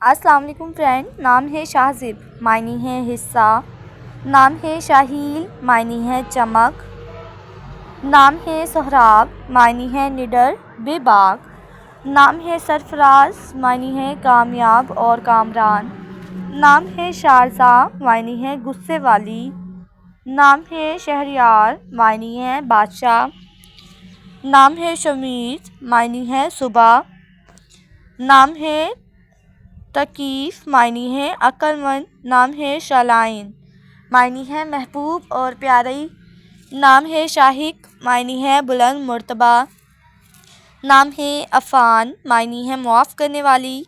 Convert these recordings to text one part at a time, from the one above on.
السلام علیکم فرینڈ، نام ہے شاہزب، معنی ہے حصہ. نام ہے شاہیل، معنی ہے چمک. نام ہے سہراب، معنی ہے نڈر بے باک. نام ہے سرفراز، معنی ہے کامیاب اور کامران. نام ہے شارزاں، معنی ہے غصے والی. نام ہے شہریار، معنی ہے بادشاہ. نام ہے شمس، معنی ہے صبح. نام ہے تکیف، معنی ہے عقل مند. نام ہے شالائن، معنی ہے محبوب اور پیاری. نام ہے شاہق، معنی ہے بلند مرتبہ. نام ہے عفان، معنی ہے معاف کرنے والی.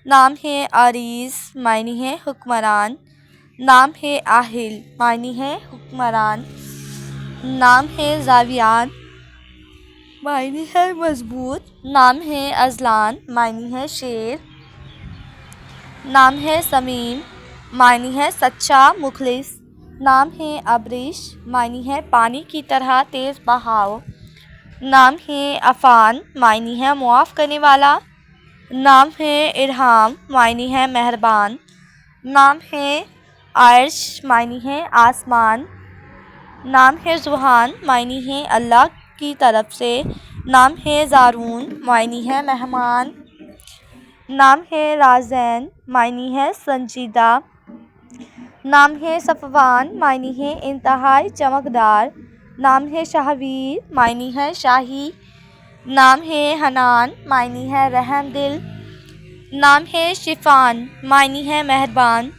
نام ہے عریض، معنی ہے حکمران. نام ہے آہل، معنی ہے حکمران. نام ہے زاویان، معنی ہے مضبوط. نام ہے اذلان، معنی ہے شیر. نام ہے سمیم، معنی ہے سچا مخلص. نام ہے ابرش، معنی ہے پانی کی طرح تیز بہاؤ. نام ہے عفان، معنی ہے معاف کرنے والا. نام ہے ارحام، معنی ہے مہربان. نام ہے عرش، معنی ہے آسمان. نام ہے ذوحان، معنی ہے اللہ کی طرف سے. نام ہے زارون، معنی ہے مہمان. نام ہے رازین، معنی ہے سنجیدہ. نام ہے صفوان، معنی ہے انتہائی چمکدار. نام ہے شاہویر، معنی ہے شاہی. نام ہے حنان، معنی ہے رحم دل. نام ہے شفان، معنی ہے مہربان.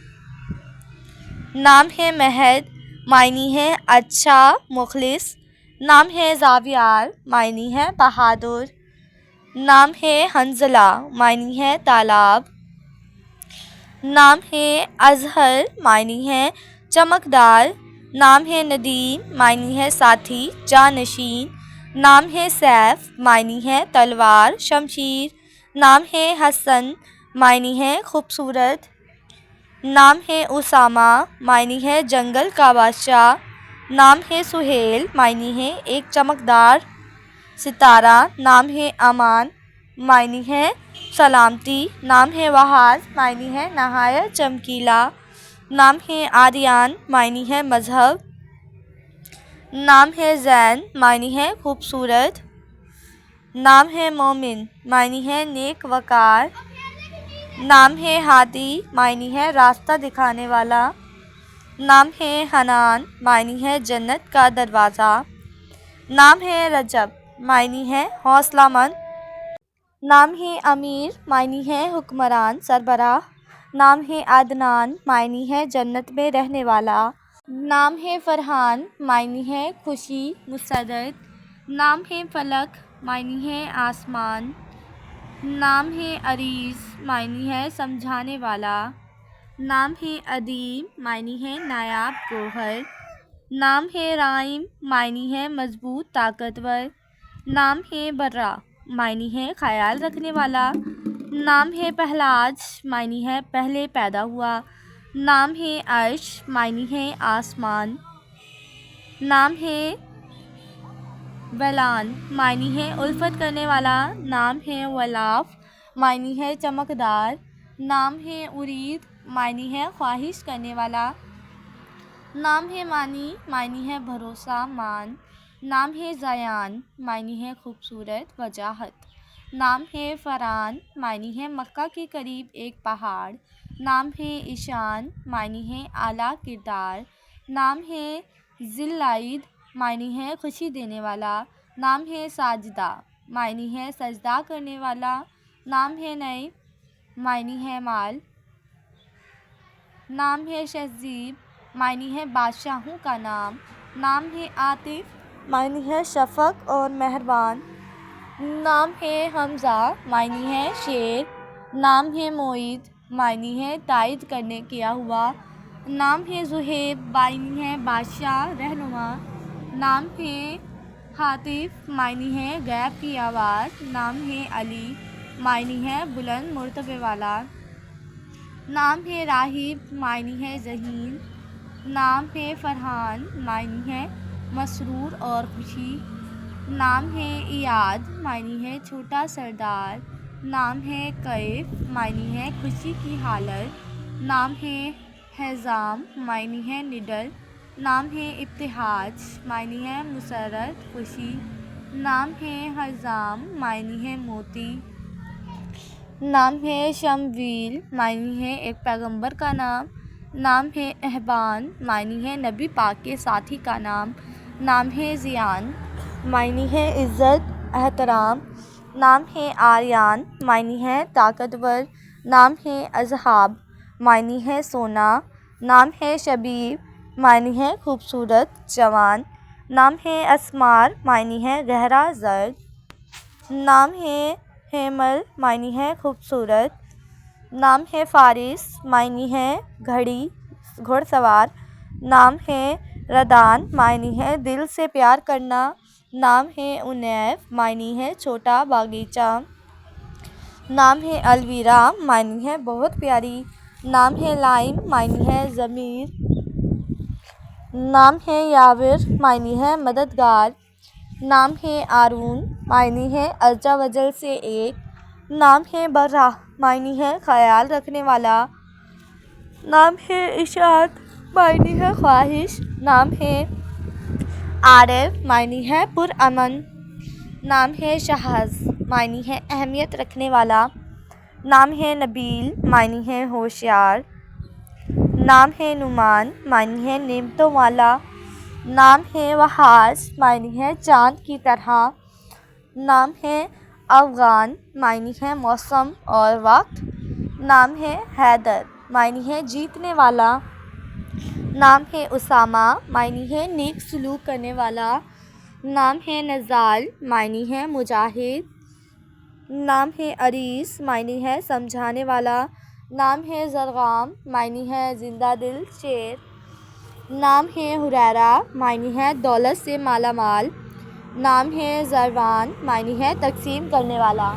نام ہے مہد، معنی ہے اچھا مخلص. نام ہے زاویار، معنی ہے بہادر. نام ہے حنظلہ، معنی ہے تالاب. نام ہے ازہر، معنی ہے چمکدار. نام ہے ندیم، معنی ہے ساتھی جانشین. نام ہے سیف، معنی ہے تلوار شمشیر. نام ہے حسن، معنی ہے خوبصورت. نام ہے اسامہ، معنی ہے جنگل کا بادشاہ. نام ہے سہیل، معنی ہے ایک چمکدار ستارہ. نام ہے امان، معنی ہے سلامتی. نام ہے وحاج، معنی ہے نہایت چمکیلا. نام ہے آریان، معنی ہے مذہب. نام ہے زین، معنی ہے خوبصورت. نام ہے مومن، معنی ہے نیک وقار. نام ہے ہادی، معنی ہے راستہ دکھانے والا. نام ہے حنان، معنی ہے جنت کا دروازہ. نام ہے رجب، معنی ہے حوصلہ مند. نام ہے امیر، معنی ہے حکمران سربراہ. نام ہے عدنان، معنی ہے جنت میں رہنے والا. نام ہے فرحان، معنی ہے خوشی مسرت. نام ہے فلک، معنی ہے آسمان. نام ہے عریض، معنی ہے سمجھانے والا. نام ہے ادیم، معنی ہے نایاب گوہر. نام ہے رائم، معنی ہے مضبوط طاقتور. نام ہے برا، معنی ہے خیال رکھنے والا. نام ہے پہلاج، معنی ہے پہلے پیدا ہوا. نام ہے عرش، معنی ہے آسمان. نام ہے ویلان، معنی ہے الفت کرنے والا. نام ہے ولاف، معنی ہے چمکدار. نام ہے ارید، معنی ہے خواہش کرنے والا. نام ہے مانی، معنی ہے بھروسہ مان. نام ہے زیان، معنی ہے خوبصورت وجاہت. نام ہے فران، معنی ہے مکہ کے قریب ایک پہاڑ. نام ہے ایشان، معنی ہے اعلیٰ کردار. نام ہے ذی العید، معنی ہے خوشی دینے والا. نام ہے ساجدہ، معنی ہے سجدہ کرنے والا. نام ہے نئی، معنی ہے مال. نام ہے شہزیب، معنی ہے بادشاہوں کا نام. نام ہے عاطف، معنی ہے شفق اور مہربان. نام ہے حمزہ، معنی ہے شیر. نام ہے معید، معنی ہے تائید کرنے کیا ہوا. نام ہے زہیب، معنی ہے بادشاہ رہنما. نام ہے ہاتف، معنی ہے غیب کی آواز. نام ہے علی، معنی ہے بلند مرتبے والا. نام ہے راہب، معنی ہے ذہین. نام ہے فرحان، معنی ہے مسرور اور خوشی. نام ہے ایاد، معنی ہے چھوٹا سردار. نام ہے کیف معنی ہے خوشی کی حالت، نام ہے حزام معنی ہے نڈر، نام ہے ابتہاج معنی ہے مسرت خوشی، نام ہے حزام معنی ہے موتی، نام ہے شمویل معنی ہے ایک پیغمبر کا نام، نام ہے احبان معنی ہے نبی پاک کے ساتھی کا نام، نام ہے زیان معنی ہے عزت احترام، نام ہے آریان معنی ہے طاقتور، نام ہے اصحاب معنی ہے سونا، نام ہے شبیب معنی ہے خوبصورت جوان، نام ہے اسمار معنی ہے گہرا زرد، نام ہے حمل معنی ہے خوبصورت، نام ہے فارس معنی ہے گھڑ سوار، نام ہے ردان معنی ہے دل سے پیار کرنا، نام ہے انیف معنی ہے چھوٹا باغیچہ، نام ہے الویرا معنی ہے بہت پیاری، نام ہے لائم معنی ہے ضمیر، نام ہے یاور معنی ہے مددگار، نام ہے آرون معنی ہے عز و جل سے ایک، نام ہے برہ معنی ہے خیال رکھنے والا، نام ہے اشاعت معنی ہے خواہش، نام ہے عارف معنی ہے پرامن، نام ہے شہز معنی ہے اہمیت رکھنے والا، نام ہے نبیل معنی ہے ہوشیار، نام ہے نعمان معنی ہے نعمتوں والا، نام ہے وحاش معنی ہے چاند کی طرح، نام ہے افغان معنی ہے موسم اور وقت، نام ہے حیدر معنی ہے جیتنے والا، نام ہے اسامہ معنی ہے نیک سلوک کرنے والا، نام ہے نزال معنی ہے مجاہد، نام ہے عریس معنی ہے سمجھانے والا، نام ہے زرغام معنی ہے زندہ دل شیر، نام ہے حریرہ معنی ہے دولت سے مالا مال، نام ہے زروان معنی ہے تقسیم کرنے والا۔